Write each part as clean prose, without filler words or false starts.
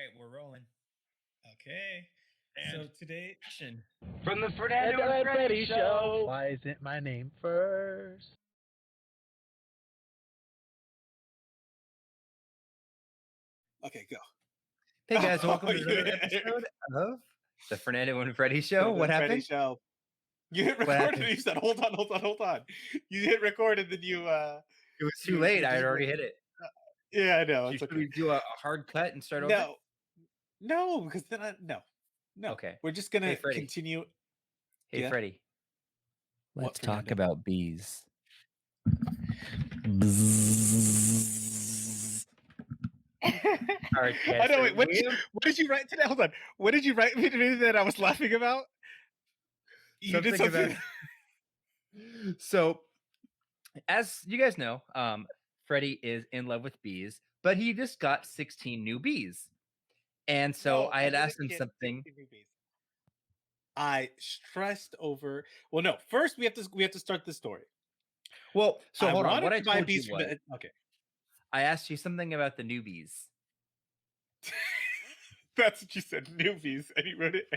right, we're rolling. Okay. So today, From the Fernando and Freddy Show. Why isn't my name first? Okay, go. hey guys, welcome to Oh, another yeah. episode of the Fernando and Freddy Show. What Freddy happened? Show. You hit What record happened? and you said, hold on. You hit record and then you It was too you late. I just had already hit it. Yeah, I know. It's Should okay. we do a hard cut and start over? No, because then no. Okay. We're just gonna Hey, Freddy. continue. Hey, Yeah? Freddy. Let's What, talk Fernando? about bees. All right, guys, I know. so Wait, what did you write today? Hold on. What did you write me today that I was laughing about? You did something. So, as you guys know, Freddy is in love with bees, but he just got 16 new bees. And so No, I had didn't asked him get something. 60 movies. I stressed over. Well, no. First, we have to start the story. Well, so hold on. What I to buy told you bees was, okay. I asked you something about the newbies. That's what you said, newbies, and he wrote it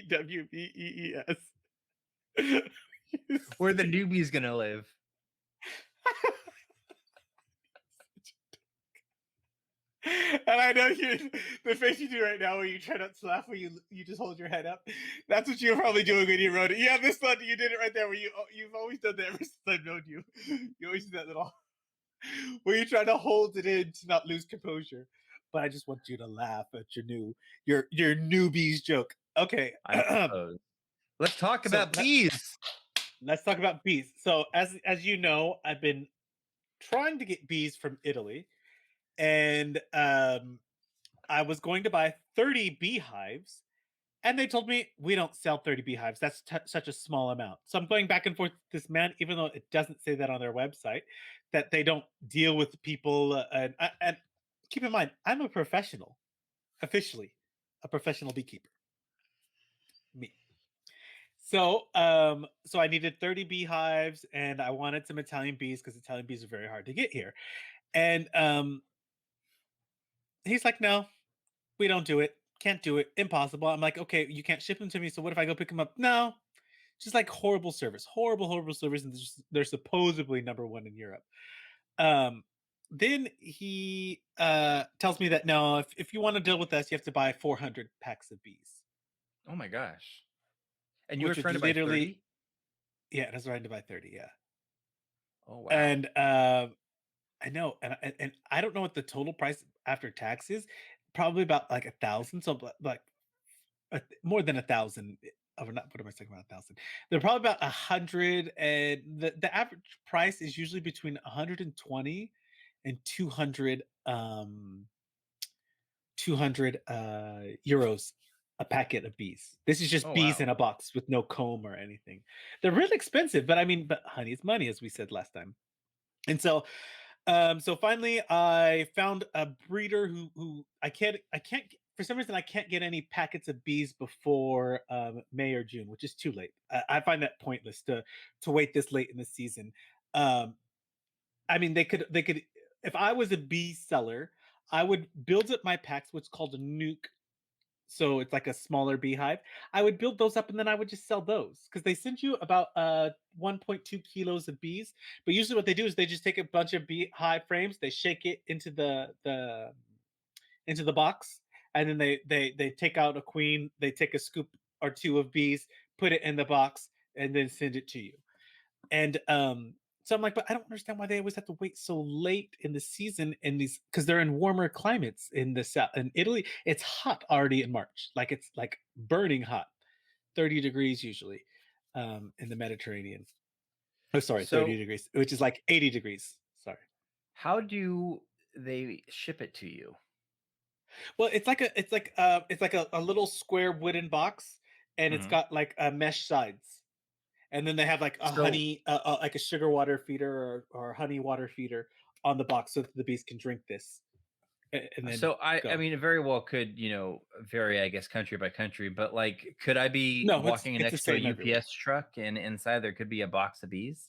NEWBEES. Where the newbies gonna live? And I know the face you do right now, where you try not to laugh, where you just hold your head up. That's what you were probably doing when you wrote it. Yeah, this one you did it right there. Where you've always done that ever since I've known you. You always do that little where you try to hold it in to not lose composure. But I just want you to laugh at your newbies joke. Okay. I suppose. Let's talk about bees. Let's talk about bees. So as you know, I've been trying to get bees from Italy, and I was going to buy 30 beehives, and they told me we don't sell 30 beehives. That's such a small amount. So I'm going back and forth with this man, even though it doesn't say that on their website, that they don't deal with people. And keep in mind, I'm a professional, officially a professional beekeeper. Me. So, so I needed 30 beehives, and I wanted some Italian bees because Italian bees are very hard to get here. And he's like, "No, we don't do it. Can't do it. Impossible." I'm like, "Okay, you can't ship them to me. So what if I go pick them up?" No, just like horrible service, horrible service, and they're supposedly number one in Europe. Then he tells me that no, if you want to deal with us, you have to buy 400 packs of bees. Oh my gosh! And you were Which would trying to buy 30? Yeah, that's right, to buy 30. Yeah. Oh wow! And I know, and I don't know what the total price after tax is. Probably about like 1,000. So like more than 1,000. Not what am I talking about? 1,000. They're probably about 100, and the average price is usually between 120 and 200 euros a packet of bees. This is just bees in a box with no comb or anything. They're really expensive, but I mean, but honey is money, as we said last time. And so so finally I found a breeder who I can't for some reason I can't get any packets of bees before May or June, which is too late. I find that pointless to wait this late in the season. I mean, they could if I was a bee seller, I would build up my packs, what's called a nuke. So it's like a smaller beehive. I would build those up, and then I would just sell those because they send you about 1.2 kilos of bees. But usually, what they do is they just take a bunch of beehive frames, they shake it into the box, and then they take out a queen, they take a scoop or two of bees, put it in the box, and then send it to you. And so I'm like, but I don't understand why they always have to wait so late in the season in these, because they're in warmer climates in the south. In Italy, it's hot already in March, like it's like burning hot, 30 degrees usually, in the Mediterranean. Oh, sorry, 30 degrees, which is like 80 degrees. Sorry. How do they ship it to you? Well, it's like a little square wooden box, and it's got like mesh sides. And then they have like a honey, like a sugar water feeder or honey water feeder on the box so that the bees can drink this. And then I mean, it very well could, vary, I guess, country by country. But like, could I be walking next to a UPS truck and inside there could be a box of bees?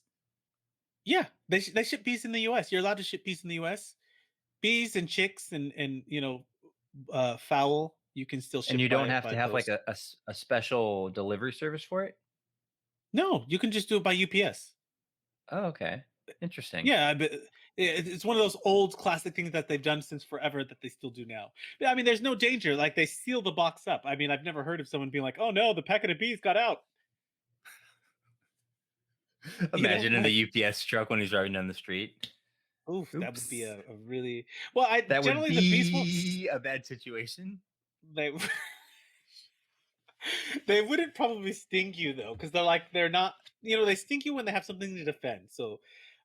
Yeah, they ship bees in the U.S. You're allowed to ship bees in the U.S. Bees and chicks and foul, you can still And ship you don't have by to have like post. a special delivery service for it? No, you can just do it by UPS. Oh, okay. Interesting. Yeah, but it's one of those old classic things that they've done since forever that they still do now. But, I mean, there's no danger. Like they seal the box up. I mean, I've never heard of someone being like, "Oh no, the packet of bees got out." You know, Imagine in like, the UPS truck when he's driving down the street. oof, that would be Oops. a really well. I That would generally the bees won't. be a bad situation. They they wouldn't probably sting you though, because they're not. You know, they sting you when they have something to defend. So,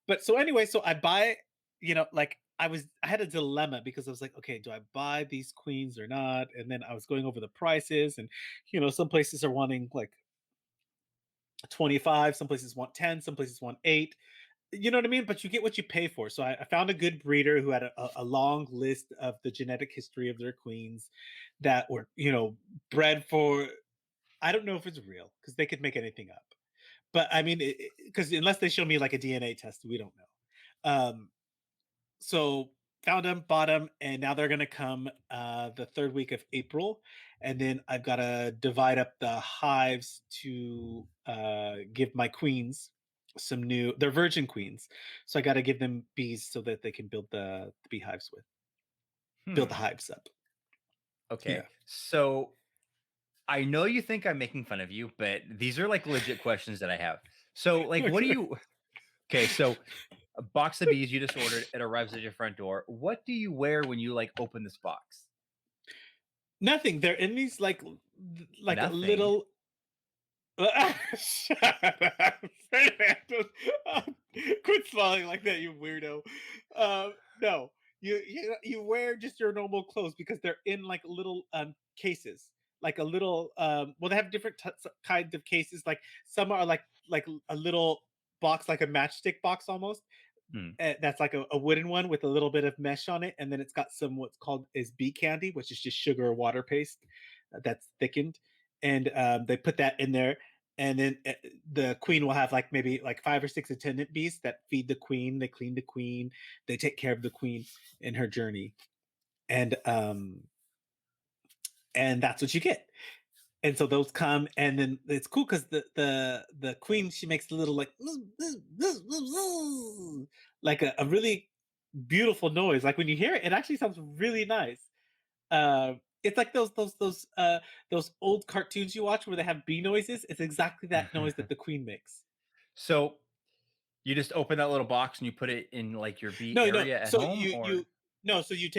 but so anyway, so I buy. You know, like I had a dilemma because I was like, okay, do I buy these queens or not? And then I was going over the prices, and you know, some places are wanting like 25, some places want 10, some places want 8. You know what I mean? But you get what you pay for. So I found a good breeder who had a long list of the genetic history of their queens that were, you know, bred for. I don't know if it's real because they could make anything up. But I mean, because unless they show me like a DNA test, we don't know. So found them, bought them, and now they're gonna come the third week of April, and then I've got to divide up the hives to give my queens some new. They're virgin queens, so I got to give them bees so that they can build the beehives with, build the Hmm. hives up. Okay. Yeah. So I know you think I'm making fun of you, but these are like legit questions that I have. So, like, what do Okay. you? Okay, so a box of bees you just ordered, it arrives at your front door. What do you wear when you like open this box? Nothing. They're in these like a Nothing. little. Shut up. Fernando. Quit smiling like that, you weirdo. No, you wear just your normal clothes because they're in like little cases, like a little well, they have different kinds of cases. Like some are like a little box, like a matchstick box almost. Hmm. That's like a wooden one with a little bit of mesh on it, and then it's got some what's called is bee candy, which is just sugar or water paste that's thickened, and they put that in there, and then the queen will have like maybe like 5 or 6 attendant bees that feed the queen, they clean the queen, they take care of the queen in her journey, and that's what you get. And so those come, and then it's cool because the queen, she makes a little like a really beautiful noise. Like when you hear it, it actually sounds really nice. It's like those old cartoons you watch where they have bee noises. It's exactly that noise that the queen makes. So you just open that little box and you put it in like your bee No, no. area at So home, you or no. So you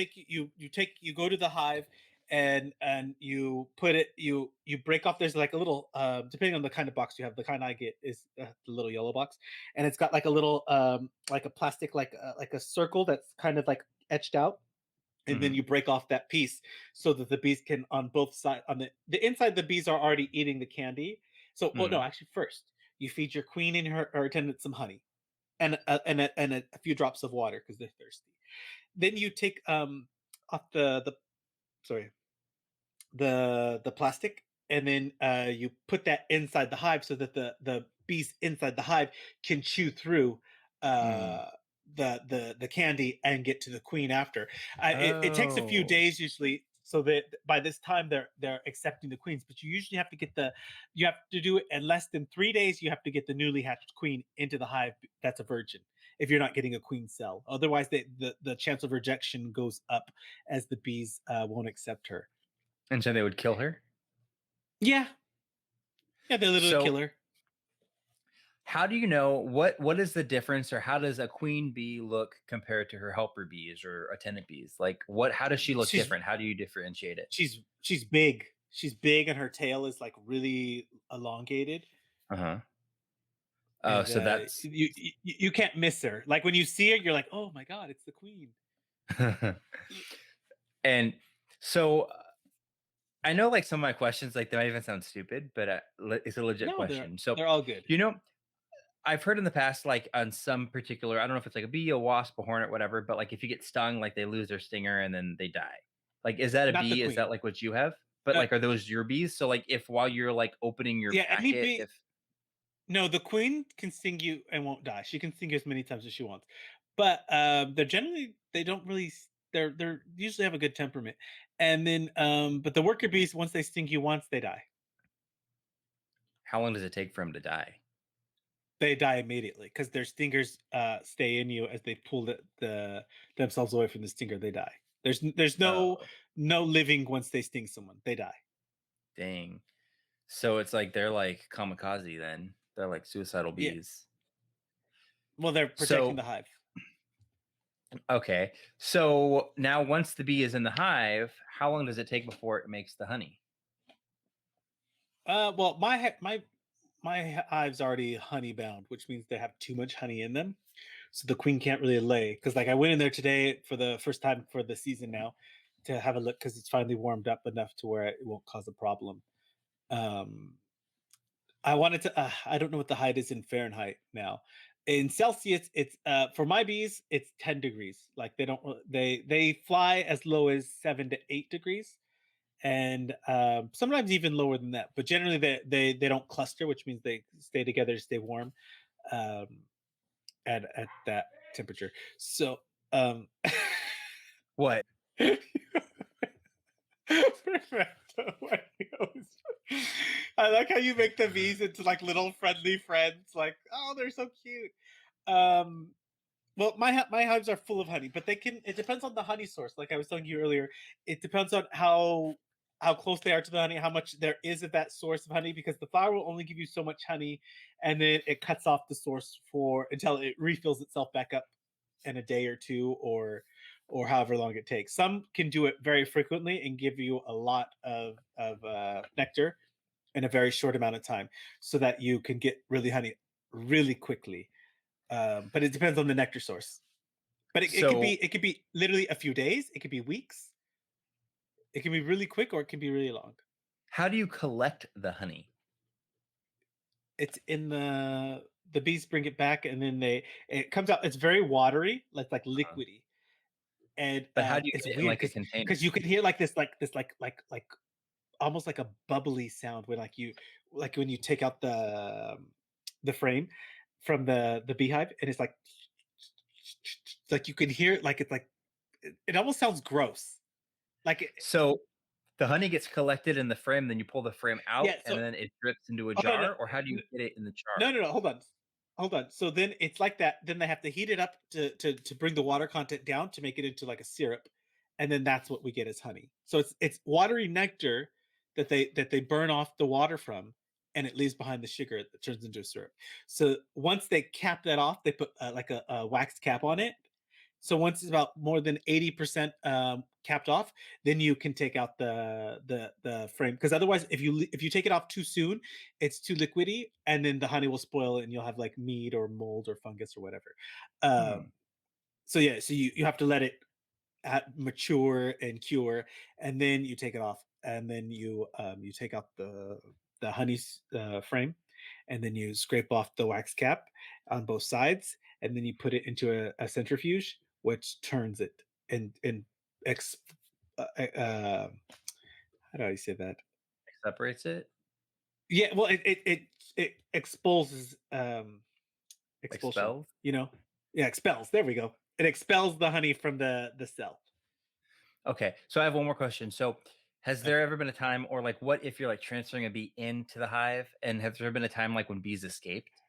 go to the hive, and you put it you break off. There's like a little depending on the kind of box you have. The kind I get is the little yellow box, and it's got like a little like a plastic like a circle that's kind of like etched out, and then Mhm. you break off that piece so that the bees can on both sides on the inside. The bees are already eating the candy. So well, no, Mhm. actually, first you feed your queen and her attendant some honey and a few drops of water because they're thirsty. Then you take off the sorry the plastic, and then you put that inside the hive so that the bees inside the hive can chew through Mm. uh the candy and get to the queen after. It takes a few Oh. days usually, so that by this time they're accepting the queens, but you usually have to get you have to do it in less than 3 days. You have to get the newly hatched queen into the hive that's a virgin, if you're not getting a queen cell. Otherwise the chance of rejection goes up, as the bees won't accept her. And so they would kill her? Yeah, yeah, they literally kill So her. how do you know what is the difference, or how does a queen bee look compared to her helper bees or attendant bees? Like what how does she look She's different? How do you differentiate it? she's big. She's big, and her tail is like really elongated, Uh-huh. Oh, and so that's you can't miss her. Like when you see her, you're like, oh my god, it's the queen. and so I know like some of my questions, like they might even sound stupid, but it's a legit No, question. So, they're all good. you know, I've heard in the past, like on some particular, I don't know if it's like a bee, a wasp, a hornet, whatever, but like if you get stung, like they lose their stinger and then they die. Like, is that a Not the bee? Is that queen. like what you have? But Uh, like, are those your bees? So like, if while you're like opening your yeah, any packet, bee. if No, the queen can sting you and won't die. She can sting you as many times as she wants. But they're generally they don't really they're usually have a good temperament. And then, but the worker bees, once they sting you once, they die. How long does it take for them to die? They die immediately because their stingers stay in you as they pull the themselves away from the stinger. They die. There's no Oh, living once they sting someone. They die. dang. So it's like they're like kamikaze then. They're like suicidal Yeah. bees. Well, they're protecting the hive. Okay. So now once the bee is in the hive, how long does it take before it makes the honey? Well, my hive's already honey bound, which means they have too much honey in them, so the queen can't really lay. Because like I went in there today for the first time for the season now to have a look because it's finally warmed up enough to where it won't cause a problem. Um, I wanted to. I don't know what the height is in Fahrenheit now. In Celsius, it's for my bees, it's 10 degrees. Like they fly as low as 7 to 8 degrees, and sometimes even lower than that. But generally, they don't cluster, which means they stay together to stay warm um, at that temperature. So, What? Fernando, why do you I like how you make the bees into like little friendly friends. Like, oh, they're so cute. Um, well, my hives are full of honey, but they can. It depends on the honey source. Like I was telling you earlier, it depends on how close they are to the honey, how much there is of that source of honey, because the flower will only give you so much honey, and then it cuts off the source for until it refills itself back up in a day or two, or however long it takes. Some can do it very frequently and give you a lot of nectar in a very short amount of time, so that you can get really honey really quickly. But it depends on the nectar source. But So it could be literally a few days. It could be weeks. It can be really quick or it can be really long. how do you collect the honey? It's in the bees bring it back and then it comes out. It's very watery, like Uh, liquidy, and but how do you it's get it in weird like a container? because you can hear like almost like a bubbly sound when like when you take out the frame from the beehive, and it's like you can hear it, like it's like it almost sounds gross. Like So the honey gets collected in the frame, then you pull the frame yeah. out and So then it drips into a oh, no, no, jar, or how do you get it in the jar? no. Hold on, hold on. So then it's like that. Then they have to heat it up to bring the water content down to make it into like a syrup, and then that's what we get as honey. So it's watery nectar that they burn off the water from, and it leaves behind the sugar that turns into a syrup. So once they cap that off, they put like a wax cap on it. So once it's about more than 80% capped off, then you can take out the frame. Because otherwise, if you take it off too soon, it's too liquidy, and then the honey will spoil it, and you'll have like mead or mold or fungus or whatever. Hmm. So yeah, so you have to let it mature and cure, and then you take it off, and then you take out the honey frame, and then you scrape off the wax cap on both sides, and then you put it into a centrifuge, which turns it and ex how do I say that? Separates it? Yeah, well, it exposes expulsion. Expels? You know, yeah, expels. There we go. It expels the honey from the cell. Okay. So I have one more question. So has there Okay. ever been a time, or like what if you're like transferring a bee into the hive, and has there been a time like when bees escaped?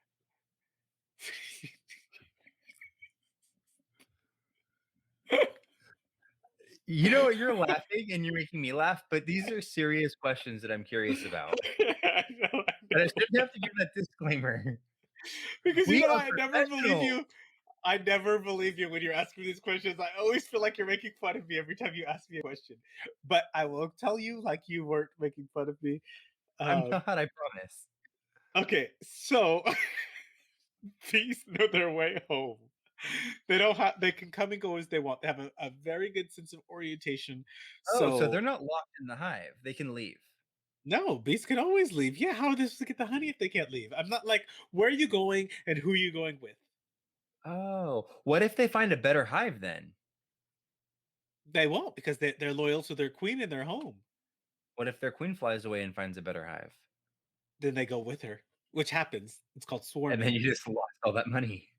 You know, you're laughing and you're making me laugh, but these are serious questions that I'm curious about. I know, I And I know. shouldn't have to give that disclaimer. Because you We know, are I never believe professionals. you. I never believe you when you're asking me these questions. I always feel like you're making fun of me every time you ask me a question. But I will tell you, like you weren't making fun of me. I'm Um, not, I promise. okay, so bees know their way home. They don't have. They can come and go as they want. They have a very good sense of orientation. Oh, so So they're not locked in the hive. They can leave. no, bees can always leave. Yeah, how are they supposed to get the honey if they can't leave? I'm not like, where are you going and who are you going with? Oh, what if they find a better hive then? They won't because they're loyal to their queen and their home. What if their queen flies away and finds a better hive? Then they go with her, which happens. It's called And then swarming. you just lost all that money.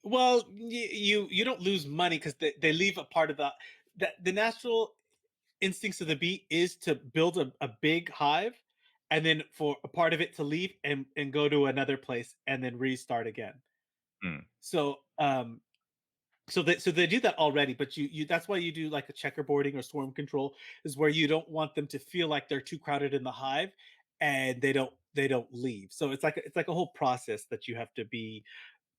Well, you don't lose money because they leave a part of the natural. instincts of the bee is to build a big hive, and then for a part of it to leave and go to another place and then restart again. Hmm. So so they do that already, but you that's why you do like a checkerboarding or swarm control, is where you don't want them to feel like they're too crowded in the hive and they don't leave. So it's like a whole process that you have to be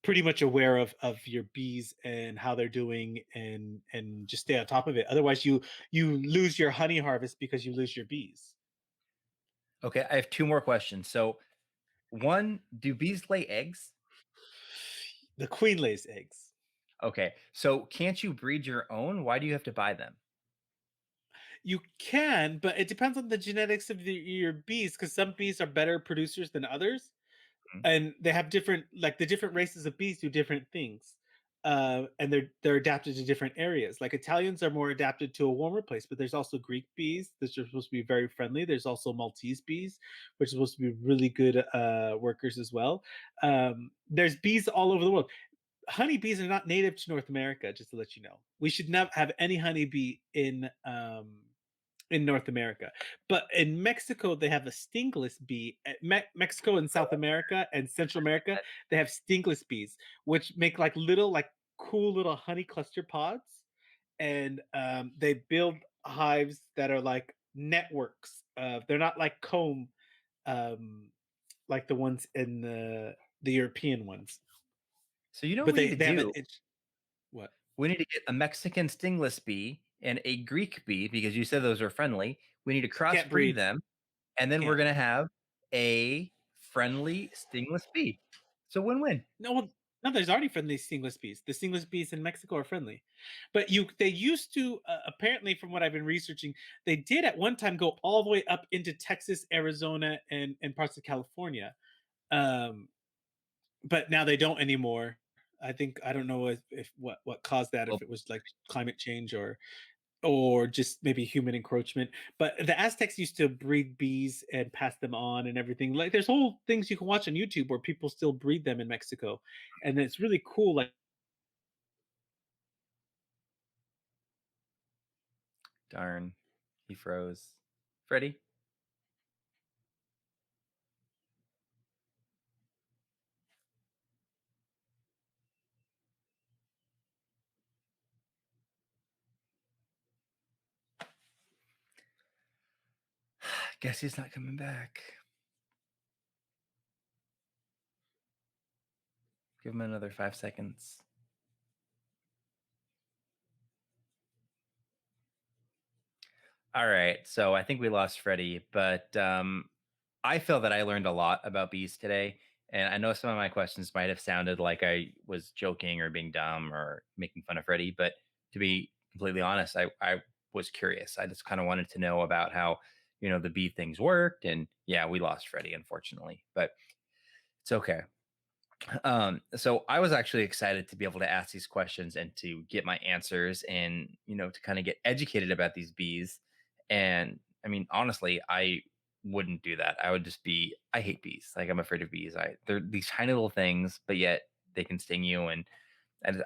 pretty much aware of your bees and how they're doing, and just stay on top of it. Otherwise you lose your honey harvest because you lose your bees. Okay, I have two more questions. So, one, do bees lay eggs? The queen lays eggs. Okay, so can't you breed your own? Why do you have to buy them? You can, but it depends on the genetics of your bees, because some bees are better producers than others, Mm. and they have different, like the different races of bees do different things. And they're adapted to different areas. Like Italians are more adapted to a warmer place, but there's also Greek bees that are supposed to be very friendly. There's also Maltese bees, which are supposed to be really good workers as well. There's bees all over the world. Honeybees are not native to North America, just to let you know. We should not have any honeybee in North America. But in Mexico, they have a stingless bee. Mexico and South America and Central America, they have stingless bees, which make like little, like cool little honey cluster pods, and they build hives that are like networks. They're not like comb, um, like the ones in the European ones, So you know what but we need to they have an do? itch. What? We need to get a Mexican stingless bee and a Greek bee because you said those are friendly. We need to Can't crossbreed breed. them, and then we're Can't. gonna have a friendly stingless bee. So win-win. No, well, no, there's already friendly stingless bees. The stingless bees in Mexico are friendly, but they used to, apparently, from what I've been researching, they did at one time go all the way up into Texas, Arizona, and parts of California. Um, but now they don't anymore. I think, I don't know if what caused that, if Well, it was like climate change or just maybe human encroachment. But the Aztecs used to breed bees and pass them on and everything. Like there's whole things you can watch on YouTube where people still breed them in Mexico, and it's really cool. Like, darn, he froze. Freddie? Guess he's not coming back. Give him another 5 seconds. All right, so I think we lost Freddie, but I feel that I learned a lot about bees today, and I know some of my questions might have sounded like I was joking or being dumb or making fun of Freddie, but to be completely honest, I was curious. I just kind of wanted to know about how the bee things worked, and yeah, we lost Freddie unfortunately, but it's okay. So I was actually excited to be able to ask these questions and to get my answers and to kind of get educated about these bees. And I mean, honestly, I wouldn't do that. I would just be I hate bees. Like I'm afraid of bees. They're these tiny little things, but yet they can sting you and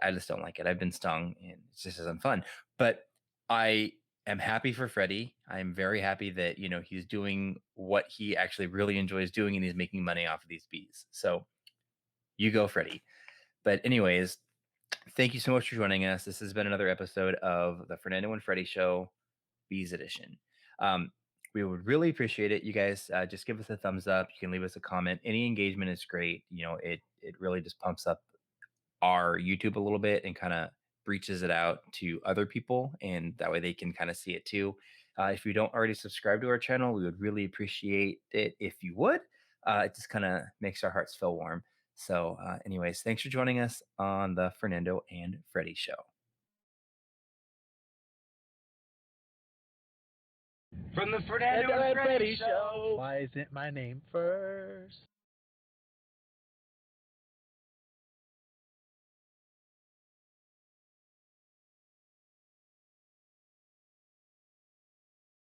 I just don't like it. I've been stung and it just isn't fun. But I am happy for Freddie. I'm very happy that, he's doing what he actually really enjoys doing and he's making money off of these bees. So you go, Freddie. But anyways, thank you so much for joining us. This has been another episode of the Fernando and Freddie Show, Bees Edition. Um, we would really appreciate it. You guys just give us a thumbs up. You can leave us a comment. Any engagement is great. It really just pumps up our YouTube a little bit and kind of breaches it out to other people, and that way they can kind of see it too. If you don't already subscribe to our channel, we would really appreciate it if you would. It just kind of makes our hearts feel warm. So, anyways, thanks for joining us on the Fernando and Freddie Show. From the Fernando and Freddie Show. Why isn't my name first?